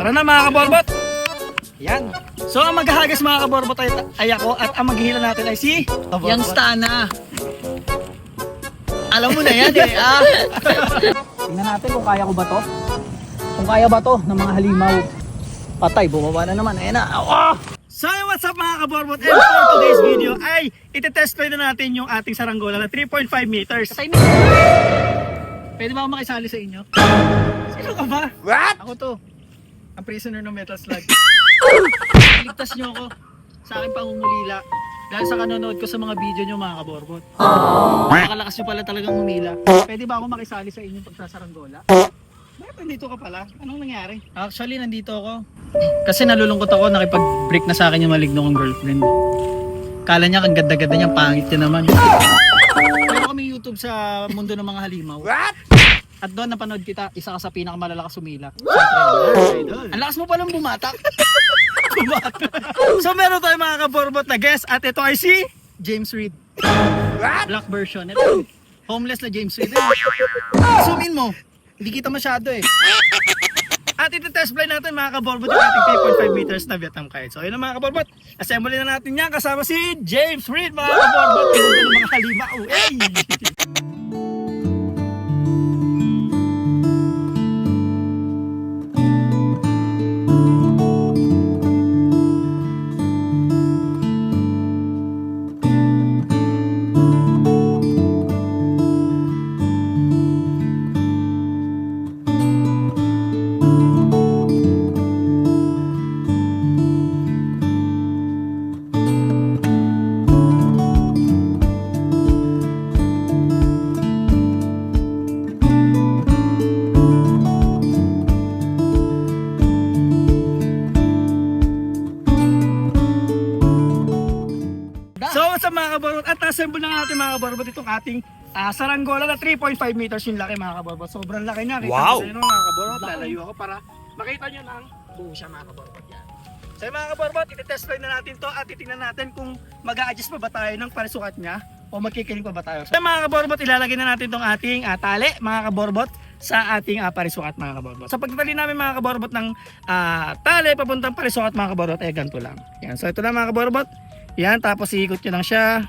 Tara na mga kaborbot! Yan. So ang maghahagas mga kaborbot ay ako at ang maghihila natin ay si Yang Stana. Alam mo na yan eh. Tingnan natin kung kaya ko ba to. Kung kaya ba to ng mga halimaw. Patay, bumaba na naman. Ayan na. So what's up mga kaborbot, and for today's video ay itetest try na natin yung ating saranggola na 3.5 meters. Pwede ba ako makisali sa inyo? Sino ka ba? What? Ako to. Ang prisoner ng Metal Slug. Ligtas nyo ako sa aking pangungulila. Dahil sa kanonood ko sa mga video nyo mga kaborbot. Nakalakas nyo pala talagang humila. Pwede ba ako makisali sa inyong pagsasaranggola? Bakit nandito ka pala? Anong nangyari? Actually, nandito ako. Kasi nalulungkot ako, nakipag-break na sa akin yung maligno kong girlfriend. Kala niya, ang ganda-ganda niya, pangit niya naman. Kaya kami YouTube sa mundo ng mga halimaw. What? At doon napanood kita, isa ka sa pinakamalalakas sumila. Idol. Ang lakas mo palang bumatak. So meron tayong mga kaborbot na guest at ito ay si James Reid. Black version. Ito, homeless na James Reid. Zoom in mo. Hindi kita masyado eh. At iti-test fly natin mga kaborbot yung ating 3.5 meters na Vietnam kite. So ayun na mga kaborbot, assemble na natin yan kasama si James Reid mga kaborbot. Ito ng mga halimaw. Hey! So what's up mga kaborbot, at assemble na natin mga kaborbot itong ating saranggola na 3.5 meters yung laki mga kaborbot. Sobrang laki niya. Kita Wow! ko sa inyo mga kaborbot. Lalayo ako para makita nyo ng buo siya mga kaborbot. Yan. So mga kaborbot, iti-test fly na natin to at titingnan natin kung mag-a-adjust pa ba tayo ng parisukat niya o magkikiling pa ba tayo. So mga kaborbot, ilalagay na natin itong ating tali mga kaborbot sa ating parisukat mga kaborbot. Sa pagtatali namin mga kaborbot ng tali papuntang parisukat mga kaborbot ay ganito lang. Yan. So ito na mga kaborbot. Yan, tapos iikot nyo lang siya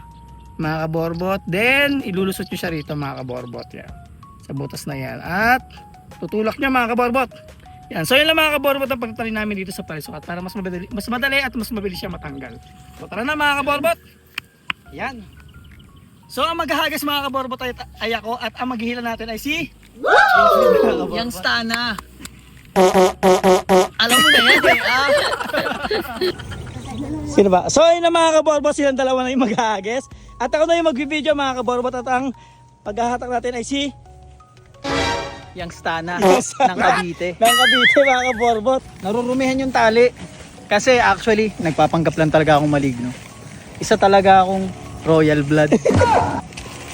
mga kaborbot. Then, ilulusot nyo siya rito mga kaborbot. Yan. Sa butas na yan. At, tutulak nyo mga kaborbot. Yan. So, yun lang mga kaborbot ang pagtali namin dito sa parisukat para mas madali at mas mabilis siya matanggal. So, tara na mga kaborbot. Yan. So, ang maghahagas mga kaborbot ay ako at ang maghihila natin ay si Yang Stana. Alam mo na yan eh. Sino ba? So ayun na mga kaborbot, silang dalawa na yung maghahagas. At ako na yung magbibideo mga kaborbot at ang paghahatak natin ay si Yang Stana ng Cavite. ng Cavite mga kaborbot. Narurumihan yung tali. Kasi actually, nagpapanggap lang talaga akong maligno. Isa talaga akong royal blood.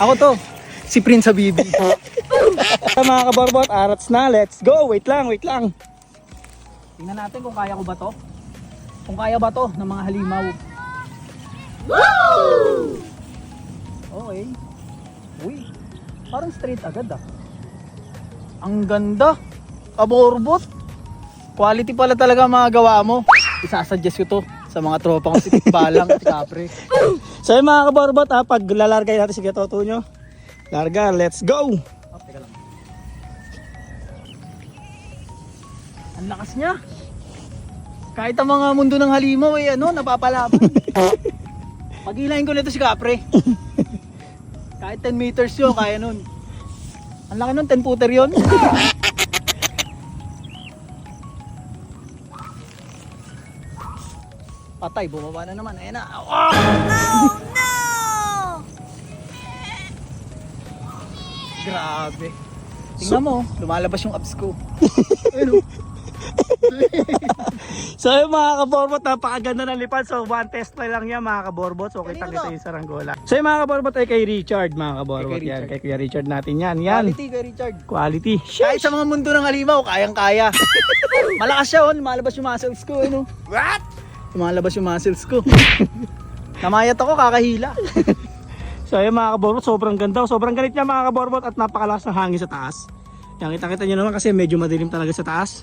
Ako to, si Prince Habibi. So mga kaborbot, arats na. Let's go. Wait lang. Tingnan natin kung kaya ko ba to. Kung kaya ba to ng mga halimaw. Okay. Uy, parang straight agad ah. Ang ganda. Kaborbot. Quality pala talaga mga gawa mo. Isasuggest ko to sa mga tropa kong si Balang at si Capre. So yung mga kaborbot, pag lalargay natin si Gatoto nyo. Larga, let's go. Teka lang. Ang lakas niya. Kahit ang mga mundo ng halimaw ay napapalaban. Pag-ilahin ko nito si Capre. Kahit 10 meters yun, kaya nun. Ang laki nun, 10 footer yun. Patay, bumaba na naman. Ayan na. Oh! No! Grabe. Tingnan mo, lumalabas yung abs ko. Ayun. So yung mga kaborbot, napakaganda ng lipad. So one test fly lang yan mga kaborbot. So kita yung saranggola. So yung mga kaborbot ay kay Richard mga kaborbot. Yan, kay Kuya Richard natin yan. Quality kay Richard. Quality. Kahit sa mga mundo ng halimaw, kayang-kaya. Malakas siya, lumalabas yung muscles ko. What? Lumalabas yung muscles ko. Namayat ako, kakahila. So yung mga kaborbot, sobrang ganda. Sobrang galit niya mga kaborbot at napakalakas ng hangin sa taas. Yan, kita nyo naman kasi medyo madilim talaga sa taas.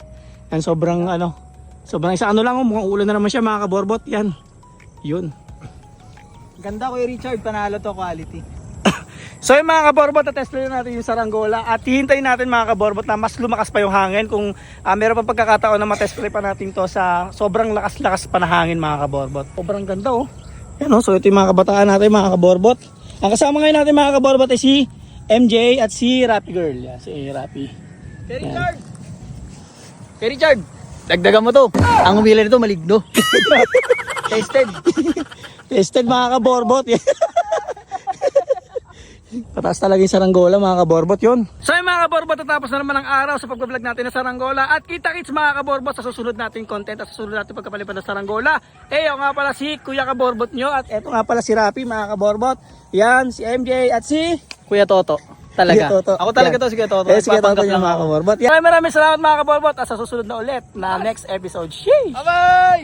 Yan, sobrang Sobrang isa ano lang, mukhang ulan na naman siya mga kaborbot. Yan. Yun. Ganda Kuya Richard, panalo to quality. So yung mga kaborbot, test play natin yung saranggola at hihintayin natin mga kaborbot na mas lumakas pa yung hangin kung meron pang pagkakataon na matest play pa natin to sa sobrang lakas-lakas pa na hangin mga kaborbot. Sobrang ganda oh. Yan oh, so ito yung mga kabataan natin mga kaborbot. Ang kasama ngayon natin mga kaborbot ay si MJ at si Rappy Girl. Yan, si Rappy. Kuya Richard! Kuya Richard! Dagdagan mo to. Ang umila nito maligno. Tested. Tested mga kaborbot. Pataas talaga yung saranggola mga kaborbot yun. So yung mga kaborbot, tatapos na naman ang araw sa pag-vlog natin ng saranggola. At kita-kits mga kaborbot sa susunod nating content at sa susunod nating pagkapalipan ng saranggola. Ako nga pala si Kuya Kaborbot nyo at eto nga pala si Rappy mga kaborbot. Yan, si MJ at si Kuya Toto. Talaga. Kuya Toto. Ako talaga Yan. to si Kuya Toto. Sige, Toto Nagpapanggap yung lang mga ako. kaborbot. Yan. Maraming salamat mga kaborbot at sa susunod na ulit na next episode. Sheesh! Bye-bye!